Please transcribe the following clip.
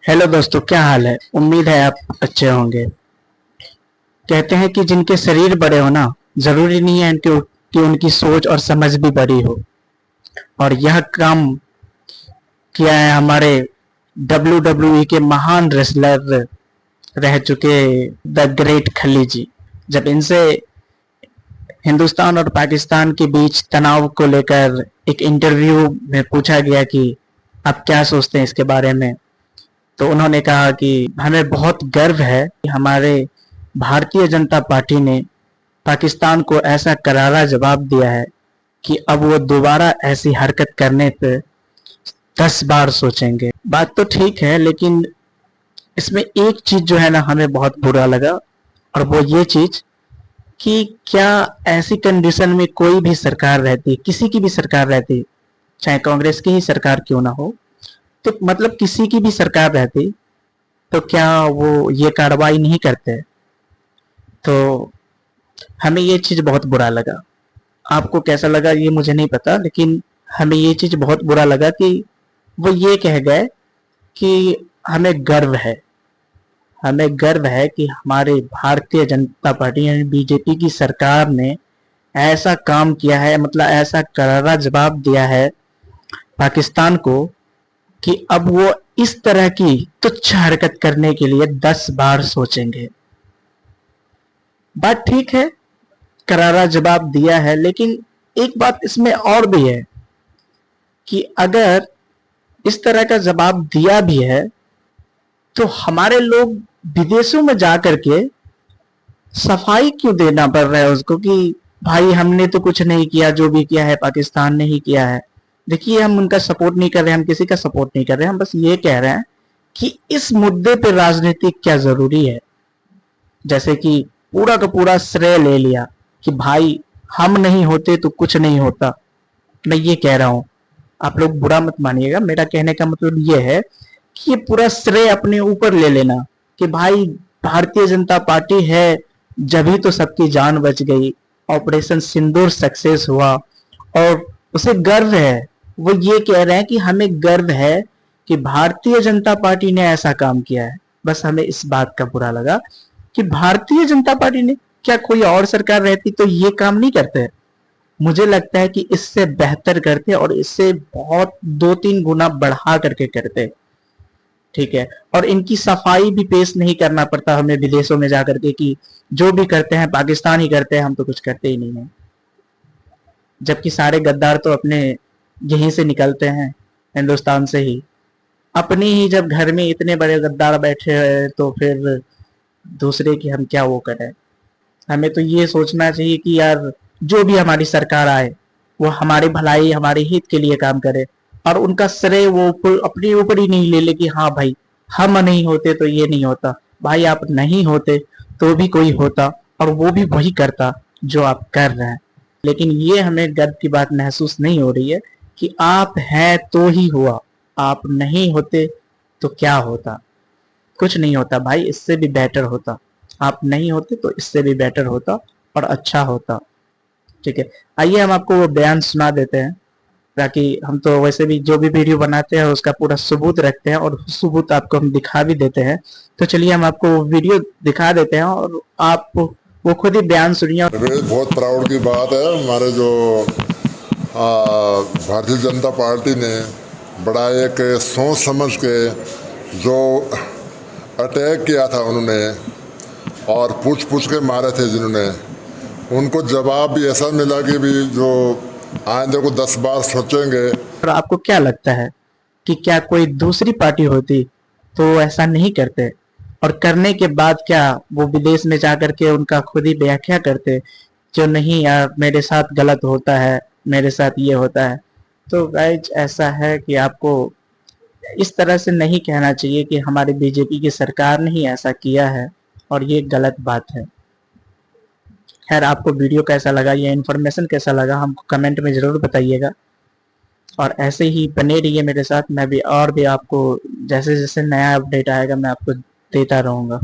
Hello दोस्तों, क्या हाल है। उम्मीद है आप अच्छे होंगे। कहते हैं कि जिनके शरीर बड़े हो ना, जरूरी नहीं है कि उनकी सोच और समझ भी बड़ी हो। और यह काम किया है हमारे WWE के महान रेसलर रह चुके द ग्रेट खली जी। जब इनसे हिंदुस्तान और पाकिस्तान के बीच तनाव को लेकर एक इंटरव्यू में पूछा गया कि आप क्या सोचते हैं इसके बारे में, तो उन्होंने कहा कि हमें बहुत गर्व है कि हमारे भारतीय जनता पार्टी ने पाकिस्तान को ऐसा करारा जवाब दिया है कि अब वो दोबारा ऐसी हरकत करने पे 10 बार सोचेंगे। बात तो ठीक है, लेकिन इसमें एक चीज जो है ना, हमें बहुत बुरा लगा। और वो ये चीज कि क्या ऐसी कंडीशन में कोई भी सरकार रहती, किसी की भी सरकार रहती, चाहे कांग्रेस की ही सरकार क्यों ना हो, तो मतलब किसी की भी सरकार रहती, तो क्या वो ये कार्रवाई नहीं करते। तो हमें ये चीज बहुत बुरा लगा। आपको कैसा लगा ये मुझे नहीं पता, लेकिन हमें ये चीज बहुत बुरा लगा कि वो ये कह गए कि हमें गर्व है, हमें गर्व है कि हमारे भारतीय जनता पार्टी यानी बीजेपी की सरकार ने ऐसा काम किया है, मतलब ऐसा करारा जवाब दिया है पाकिस्तान को कि अब वो इस तरह की तुच्छ हरकत करने के लिए 10 बार सोचेंगे। बात ठीक है, करारा जवाब दिया है, लेकिन एक बात इसमें और भी है कि अगर इस तरह का जवाब दिया भी है तो हमारे लोग विदेशों में जाकर के सफाई क्यों देना पड़ रहा है उसको कि भाई हमने तो कुछ नहीं किया, जो भी किया है पाकिस्तान ने ही किया है। देखिए, हम उनका सपोर्ट नहीं कर रहे, हम किसी का सपोर्ट नहीं कर रहे, हम बस ये कह रहे हैं कि इस मुद्दे पे राजनीति क्या जरूरी है। जैसे कि पूरा का पूरा श्रेय ले लिया कि भाई हम नहीं होते तो कुछ नहीं होता। मैं ये कह रहा हूं, आप लोग बुरा मत मानिएगा, मेरा कहने का मतलब ये है कि ये पूरा श्रेय अपने ऊपर ले लेना कि भाई भारतीय जनता पार्टी है जभी तो सबकी जान बच गई, ऑपरेशन सिंदूर सक्सेस हुआ और उसे गर्व है। वो ये कह रहे हैं कि हमें गर्व है कि भारतीय जनता पार्टी ने ऐसा काम किया है। बस हमें इस बात का बुरा लगा कि भारतीय जनता पार्टी ने, क्या कोई और सरकार रहती तो ये काम नहीं करते। मुझे लगता है कि इससे बेहतर करते और इससे बहुत 2-3 गुना बढ़ा करके करते। ठीक है, और इनकी सफाई भी पेश नहीं करना पड़ता हमें विदेशों में जाकर के कि जो भी करते हैं पाकिस्तान ही करते हैं, हम तो कुछ करते ही नहीं है। जबकि सारे गद्दार तो अपने यहीं से निकलते हैं, हिंदुस्तान से ही। अपने ही जब घर में इतने बड़े गद्दार बैठे हैं तो फिर दूसरे की हम क्या वो करें। हमें तो ये सोचना चाहिए कि यार जो भी हमारी सरकार आए वो हमारी भलाई हमारे हित के लिए काम करे, और उनका श्रेय वो अपने ऊपर ही नहीं ले ले कि हाँ भाई हम नहीं होते तो ये नहीं होता। भाई आप नहीं होते तो भी कोई होता और वो भी वही करता जो आप कर रहे हैं। लेकिन ये हमें गर्व की बात महसूस नहीं हो रही है कि आप हैं तो ही हुआ, आप नहीं होते तो क्या होता। कुछ नहीं होता भाई, इससे भी बेटर होता। आप नहीं होते तो इससे भी बेटर होता और अच्छा होता। ठीक है, आइए हम आपको वो बयान सुना देते हैं, ताकि हम तो वैसे भी जो भी वीडियो बनाते हैं उसका पूरा सबूत रखते हैं और सबूत आपको हम दिखा भी देते हैं। तो चलिए हम आपको वीडियो दिखा देते हैं और आप वो खुद ही बयान सुनिए। बहुत प्राउड की बात है, हमारे जो भारतीय जनता पार्टी ने बड़ा एक सोच समझ के जो अटैक किया था उन्होंने, और पूछ पूछ के मारे थे जिन्होंने, उनको जवाब भी ऐसा मिला कि भी जो आइंदे को 10 बार सोचेंगे। और आपको क्या लगता है कि क्या कोई दूसरी पार्टी होती तो ऐसा नहीं करते, और करने के बाद क्या वो विदेश में जाकर के उनका खुद ही व्याख्या करते जो नहीं यार मेरे साथ गलत होता है, मेरे साथ ये होता है। तो गाइज ऐसा है कि आपको इस तरह से नहीं कहना चाहिए कि हमारी बीजेपी की सरकार ने ही ऐसा किया है, और ये गलत बात है। खैर, आपको वीडियो कैसा लगा, ये इन्फॉर्मेशन कैसा लगा, हमको कमेंट में ज़रूर बताइएगा। और ऐसे ही बने रहिए मेरे साथ, मैं भी और भी आपको जैसे जैसे नया अपडेट आएगा मैं आपको देता रहूँगा।